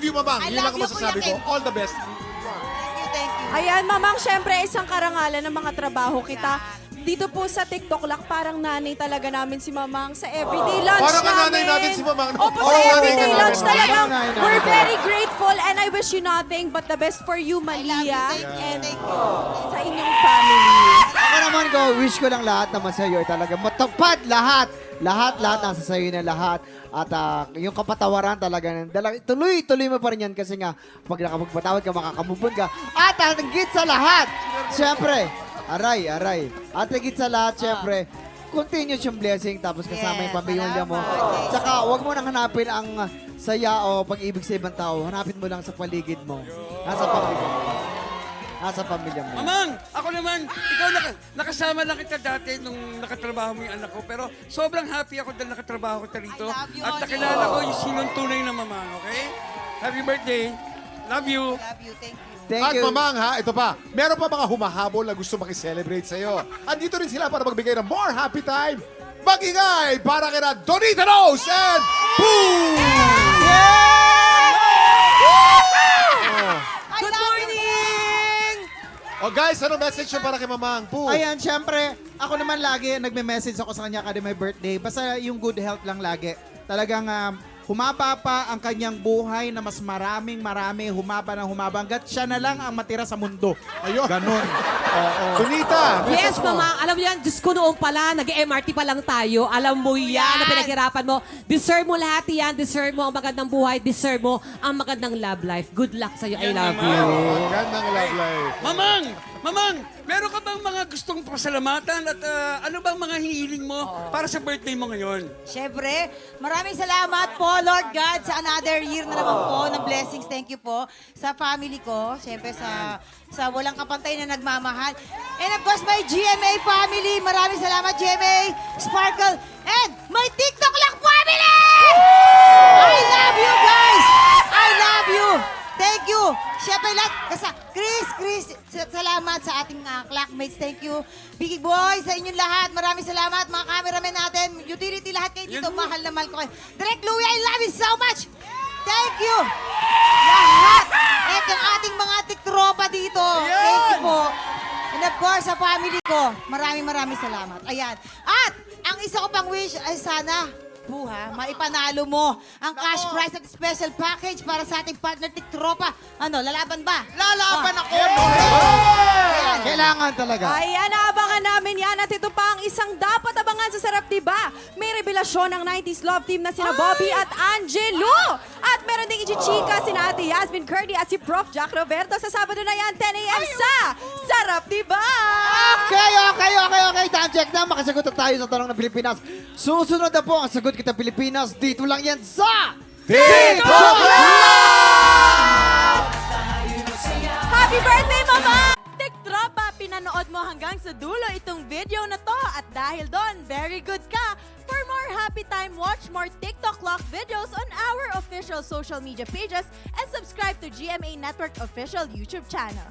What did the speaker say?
love you, Mamang. I Yun lang love ang you, masasabi Kuya ko. Kim. All the best. Thank you, thank you. Ayan, Mamang, syempre, isang karangalan ng mga trabaho kita. Dito po sa TikTok Lock, parang nanay talaga namin si Mamang sa everyday lunch Parang ang namin. nanay natin si Mamang. Opo, Oo, sa nanay everyday namin. lunch talagang Nanay namin. we're very grateful and I wish you nothing but the best for you, I love you, Malia, thank you, and thank you. sa inyong family. Ako naman ko, wish ko lang lahat naman sa iyo ay talaga matupad lahat. Lahat nasa sa'yo na lahat. At yung kapatawaran talaga, tuloy mo pa rin yan kasi nga, pag nakapagpatawad ka, makakamubon ka. At higit sa lahat, syempre, aray. At higit sa lahat, syempre, continuous yung blessing tapos kasama yung pamilya mo. salamat. Tsaka, huwag mo nang hanapin ang saya o pag-ibig sa ibang tao. Hanapin mo lang sa paligid mo. Nasa pamilya mo. Nasa pamilya mo. Mamang, ako naman, ikaw nakasama lang kita dati nung nakatrabaho mo yung anak ko. Pero sobrang happy ako dahil nakatrabaho kita rito. I love you, At Oli. nakilala ko yung sinong tunay na mamang, okay? Happy birthday. Love you. Love you, thank you. Thank At you. Mamang, ha, ito pa. Meron pa mga humahabol na gusto makiselebrate sa'yo. Andito rin sila para magbigay ng more happy time. Mag-ingay para kina Donita Rose and Boom! Good morning! Oh guys, ano message nyo para kay Mamang? Boom! Ayan, syempre, ako naman lagi, nagme-message ako sa kanya kada may birthday. Basta yung good health lang lagi. Talagang humaba pa ang kanyang buhay na mas marami, humaba hanggat siya na lang ang matira sa mundo. Ayun. Ganon. Donita, Yes, message mo. Mama. Alam mo yan, Diyos ko noong pala, nag-MRT pa lang tayo. Alam mo yan, na pinaghirapan mo. Deserve mo lahat yan. Deserve mo ang magandang buhay. Deserve mo ang magandang love life. Good luck sa'yo. I Yan love naman. you. Magandang love life. Mamang, meron ka bang mga gustong pasalamatan at ano bang mga hinihiling mo para sa birthday mo ngayon? Siyempre, maraming salamat po, Lord God, sa another year na naman po ng blessings. Thank you po sa family ko. Siyempre, sa walang kapantay na nagmamahal. And of course, my GMA family. Maraming salamat, GMA, Sparkle, and my TikTok lang family! I love you, guys! I love you! Thank you! Siyempre lahat, Chris, salamat sa ating classmates. Thank you. Biggie Boy, sa inyong lahat. Maraming salamat. Mga cameramen natin, utility, lahat kayo dito. Yan mo. Mahal na mahal ko kayo. Direct Louie, I love you so much. Thank you. Lahat. At yung ating mga tiktropa dito. Thank you po. And of course, sa family ko, maraming salamat. Ayan. At ang isa ko pang wish ay sana, buha, maipanalo mo ang cash prize at special package para sa ating partner tiktropa. Ano, lalaban ba? Lalaban ako! Ayan. Kailangan talaga. Ayan, naabangan namin yan. At ito pa ang isang dapat abangan sa Sarap Diba. May revelasyon ng 90s love team na sina Bobby at Angelo. At meron ding ichichika sina Ate Yasmin Curdy at si Prof. Jack Roberto sa Sabado na yan, 10 a.m. sa Sarap Diba. Okay. Time check na. Makasagot na tayo sa tanong ng Pilipinas. Susunod na po ang Sagot Kita Pilipinas. Dito lang yan sa TikTok Happy birthday, Mama! Tiktropa, pinanood mo hanggang sa dulo itong video na to. At dahil doon, very good ka. For more happy time, watch more TikTok Lock videos on our official social media pages and subscribe to GMA Network official YouTube channel.